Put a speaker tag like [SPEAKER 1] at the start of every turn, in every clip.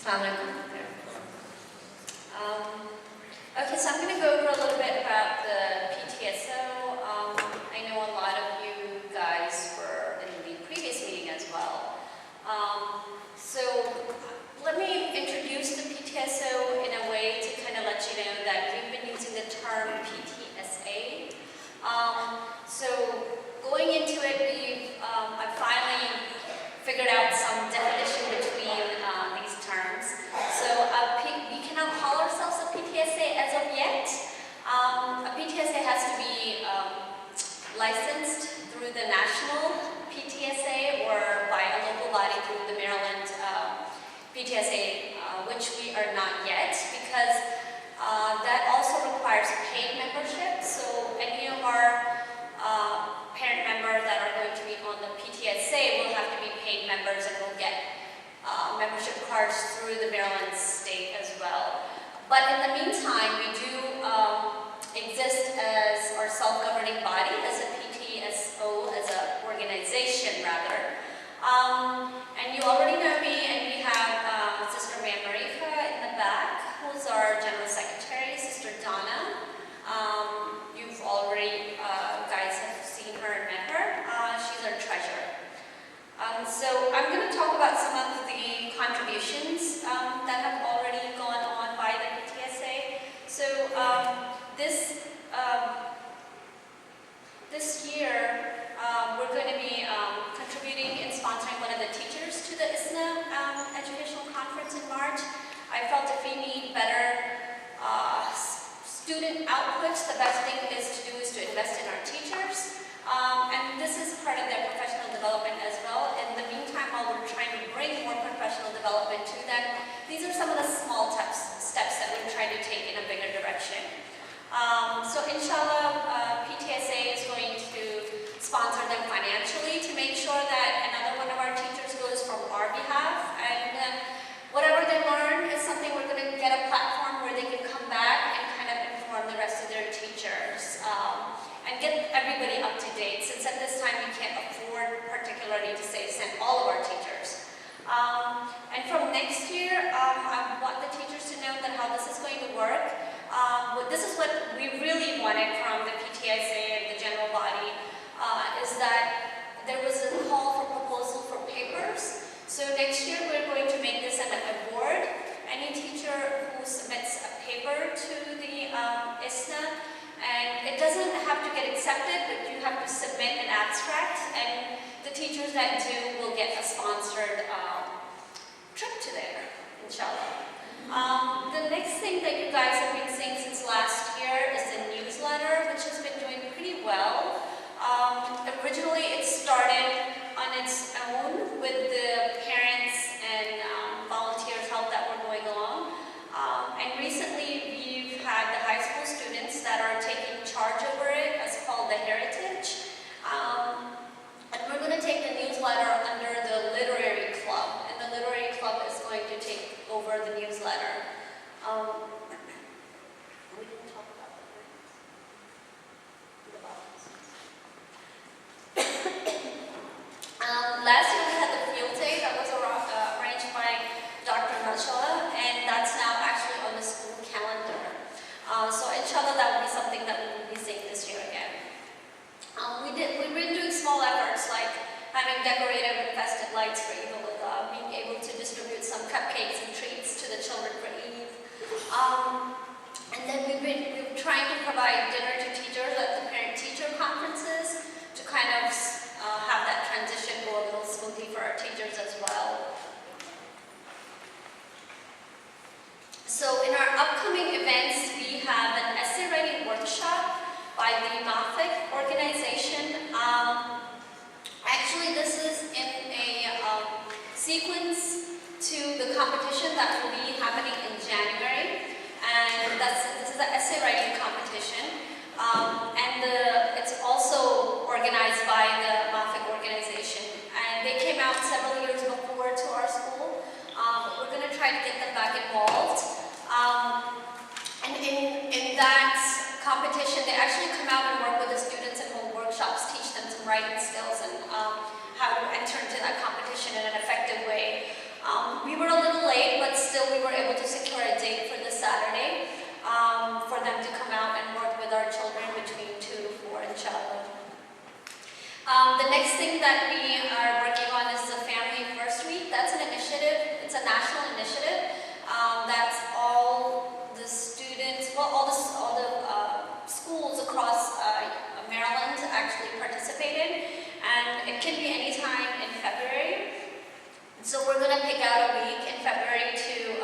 [SPEAKER 1] Okay, so I'm going to go over a little bit about the PTSO. I know a lot of you guys were in the previous meeting as well. So let me introduce the PTSO in a way to kind of let you know that we've been using the term PTSA. So going into it, I finally figured out some definition between these terms. So we cannot call ourselves a PTSA as of yet. A PTSA has to be licensed through the national PTSA or by a local body through the Maryland PTSA, which we are not yet, because that also requires paid membership. So any of our parent members that are going to be on the PTSA will have to be paid members and will get membership cards through the Maryland state as well. But in the meantime, we do exist as our self-governing body, as a PTSO, as an organization rather. And you already know me, and we have Sister Marika in the back, who's our General Secretary, Sister Donna. You've already, guys have seen her and met her. She's our treasurer. So I'm going to talk about some of the contributions that have already gone on by the PTSA. So this year, we're going to be contributing and sponsoring one of the teachers to the ISNA Educational Conference in March. I felt if we need better student outputs, the best thing is to invest in our teachers. And this is part of their professional development as well. In the meantime, while we're trying to bring more professional development to them, these are some of the small steps that we're trying to take in a bigger direction. So inshallah, PTSA is going to sponsor them financially to make sure that another one of our teachers goes from our behalf. And whatever they learn is something we're going to get a platform where they can come back and kind of inform the rest of their teachers. And get everybody up to date, since at this time we can't afford particularly to send all of our teachers. And from next year, I want the teachers to know that how this is going to work. This is what we really wanted from the PTSA and the general body, is that there was a call for proposal for papers. So next year we're going to make this an award. Any teacher who submits a paper to the ISNA, and it doesn't have to get accepted, but you have to submit an abstract, and the teachers that do will get a sponsored trip to there, inshallah. The next thing that you guys have been seeing since last year is the newsletter, which has been doing pretty well. Originally it started on its own with the parents and volunteers help that were going along. And recently we've had the high school students that are taking charge over it. It's called the Heritage. And we're going to take the newsletter under the Literary Club. And the Literary Club is going to take over the newsletter. We didn't talk about that, right? Last year we had the field day that was arranged by Dr. Najla, and that's now actually on the school calendar. So inshallah that will be something that we will be seeing this year again. We've been doing small efforts like having decorative and festive lights for Eid al-Adha, being able to distribute some cupcakes and treats to the children for Eid. And then we've been trying to provide dinner to teachers at the parent-teacher conferences to kind of have that transition go a little smoothly for our teachers as well. So in our upcoming events, we have an essay writing workshop by the MAFIC organization. Actually, this is in a sequence to the competition that will be happening in January. And this is the essay writing competition. And it's also organized by the MAFIC organization. And they came out several years before to our school. We're going to try to get them back involved. And in that competition, they actually come out and work with the students and hold workshops, teach them some writing skills and how to enter into that competition in an effective way. We were a little late, but still we were able to secure a date for this Saturday for them to come out and work with our children between 2 to 4 inshallah. The next thing that we are working on is the Family First Week. That's an initiative, it's a national initiative. That's all the students, well, all the schools across Maryland actually participated, and it can be any time in February. So we're going to pick out a week in February to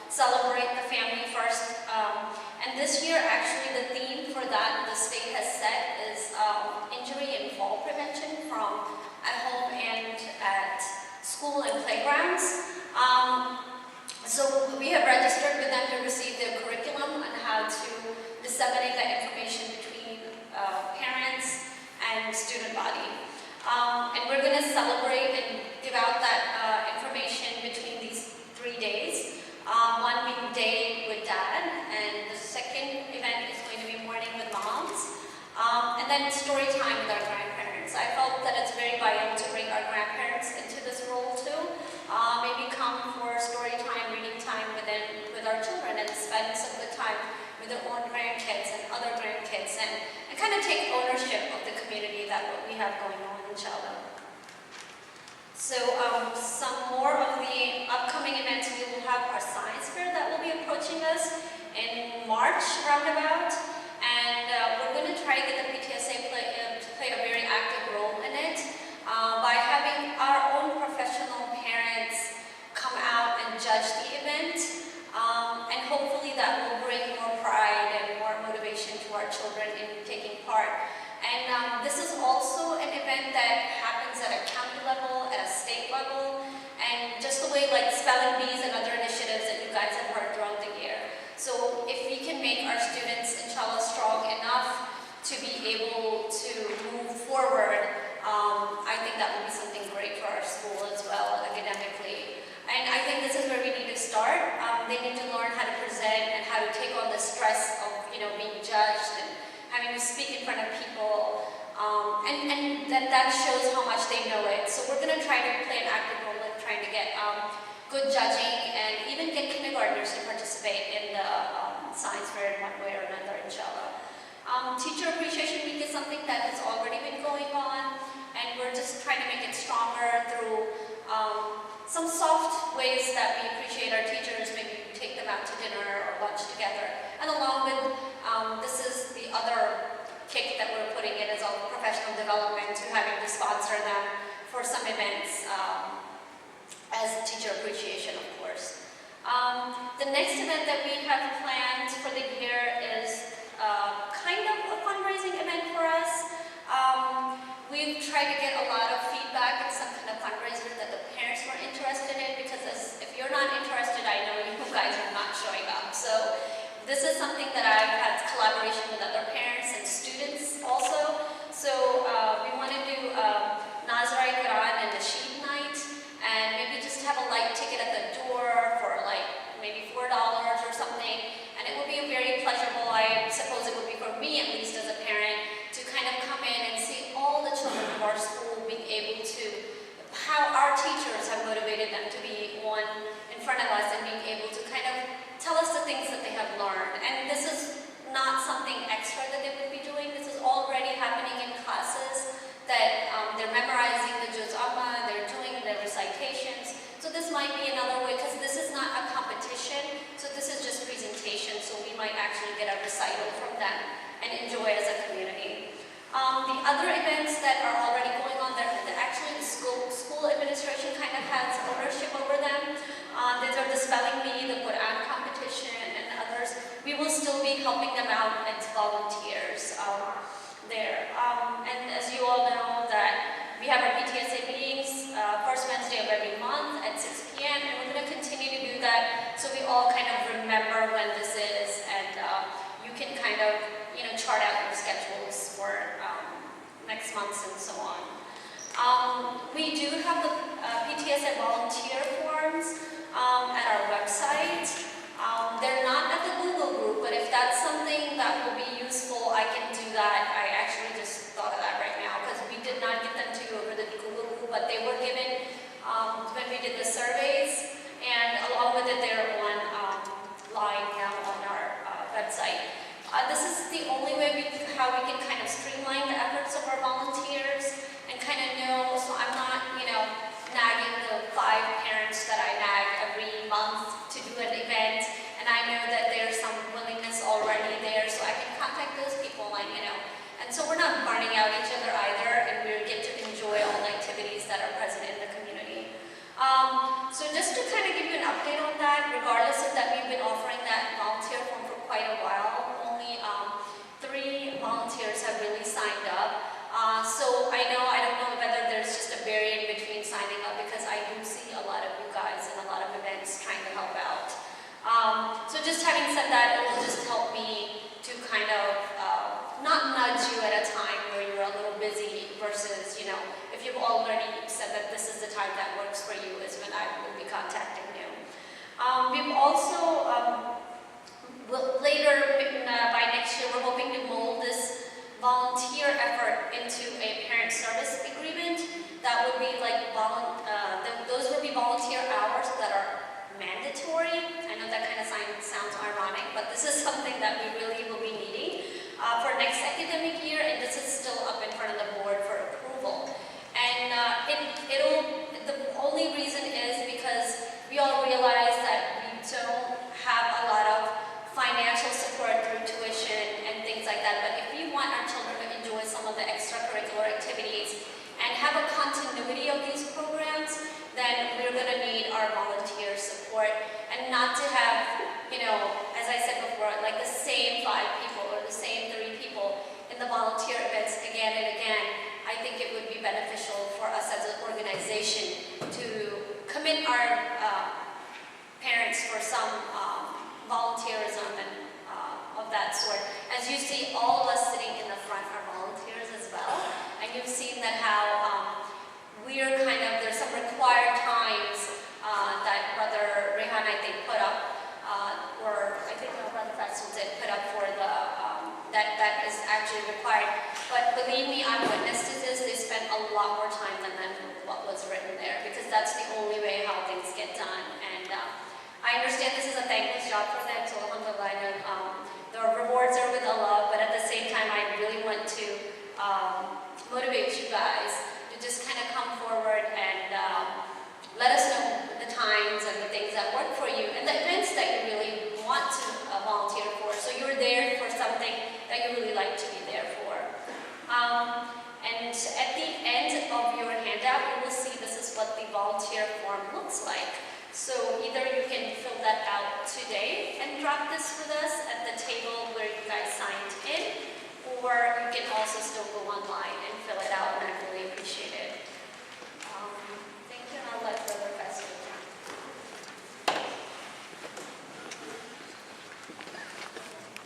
[SPEAKER 1] celebrate the family first. And this year, actually, the theme for that the state has set is injury and fall prevention from at home and at school and playgrounds. So we have registered with them to receive their curriculum on how to disseminate that information between parents and student body. And we're going to celebrate and give out that information between these 3 days. One being day with dad, and the second event is going to be morning with moms, and then story time with our grandparents. I felt that it's very vital to bring our grandparents into this role too. Maybe come for story time, reading time with our children, and spend some good time with their own grandkids and other grandkids, and kind of take ownership of the community that what we have going on, inshallah. So some more of the upcoming events, we will have our science fair that will be approaching us in March roundabout, and we're going to try to get the PTSA to play a very active role in it by having our own professional parents come out and judge the event, and hopefully that will bring more pride and more motivation to our children in taking part. And this is also an event that happens at a county level, at a state level, and just the way like spelling bees and other initiatives that you guys have heard throughout the year. So if we can make our students, inshallah, strong enough to be able to move forward, I think that will be something great for our school as well, academically. And I think this is where we need to start. They need to learn how to present and how to take on the stress of, being judged and having to speak in front of people, and that shows how much they know it. So we're going to try to play an active role in trying to get good judging and even get kindergartners to participate in the science fair in one way or another, inshallah. Teacher Appreciation Week is something that has already been going on, and we're just trying to make it stronger through some soft ways that we appreciate our teachers. Maybe we take them out to dinner or lunch together. And along with, this is the other kick that we're putting in as all professional development, to having to sponsor them for some events as teacher appreciation, of course. The next event that we have planned for the year is kind of a fundraising event for us. We've tried to get a lot of feedback and some kind of fundraiser that the parents were interested in, because if you're not interested, I know you guys are not showing up. So this is something that I've had collaboration with other parents and students also. So we want to do Nazrai Quran and Nasheed night, and maybe just have a light ticket at the door for like maybe $4 or something. And it will be very pleasurable, I suppose it would be for me at least as a parent, to kind of come in and see all the children of our school being able to, how our teachers have motivated them to be on in front of us and being able to kind of tell us the things that they have learned. And this is not something extra that they would be doing. This is already happening in classes that they're memorizing the Juz Amma, they're doing their recitations. So this might be another way, because this is not a competition, so this is just presentation, so we might actually get a recital from them and enjoy as a community. The other events that are already going on, actually the school administration kind of has ownership over them. These are the spelling bee, the Quran competition, and others. We will still be helping them out as volunteers there. And as you all know, that we have our PTSA meetings first Wednesday of every month at 6 p.m. and we're going to continue to do that so we all kind of remember when this is, and you can kind of chart out your schedules for next months and so on. We do have the PTSA volunteer forms at our website. They're not at the Google group, but if that's something that will be useful, I can do that. I actually just thought of that right now, because we did not get them to you over the Google group, but they were given when we did the surveys. I don't know whether there's just a barrier in between signing up, because I do see a lot of you guys in a lot of events trying to help out. So just having said that, it will just help me to kind of not nudge you at a time where you're a little busy versus, if you've already said that this is the time that works for you is when I will be contacting you. We've also, later by next year, we're hoping to mold this volunteer effort into a parent service agreement. That would be like, those would be volunteer hours that are mandatory. I know that kind of sounds ironic, but this is something that we really will be needing for next academic year, and this is still up in front of the board for approval. And the only reason is because we all realize that we don't have a lot of financial support through tuition and things like that, but if we want our children to enjoy some of the extracurricular activities and have a continuity of these programs, then we're going to need our volunteer support, and not to have, as I said before, like the same 5 people or the same 3 people in the volunteer events again and again. I think it would be beneficial for us as an organization to commit our parents for some volunteerism and of that sort. As you see, all of us sitting in the front are volunteers as well, and you've seen that how there's some required times that Brother Rehan, I think, put up, or I think Brother Faisal did put up for the, that is actually required. But believe me, I'm witness to this. They spent a lot more time than what was written there, because that's the only way how things get done. And I understand this is a thankless job for them, so alhamdulillah, the rewards are with Allah, but at the same time, I really want to motivate you guys to just kind of come forward and let us know the times and the things that work for you and the events that you really want to volunteer for. So you're there for something that you really like to be there for. And at the end of your handout, you will see this is what the volunteer form looks like. So either you can fill that out today and drop this with us at the table where you guys signed in, or you can also still go online and fill it out, and I really appreciate it.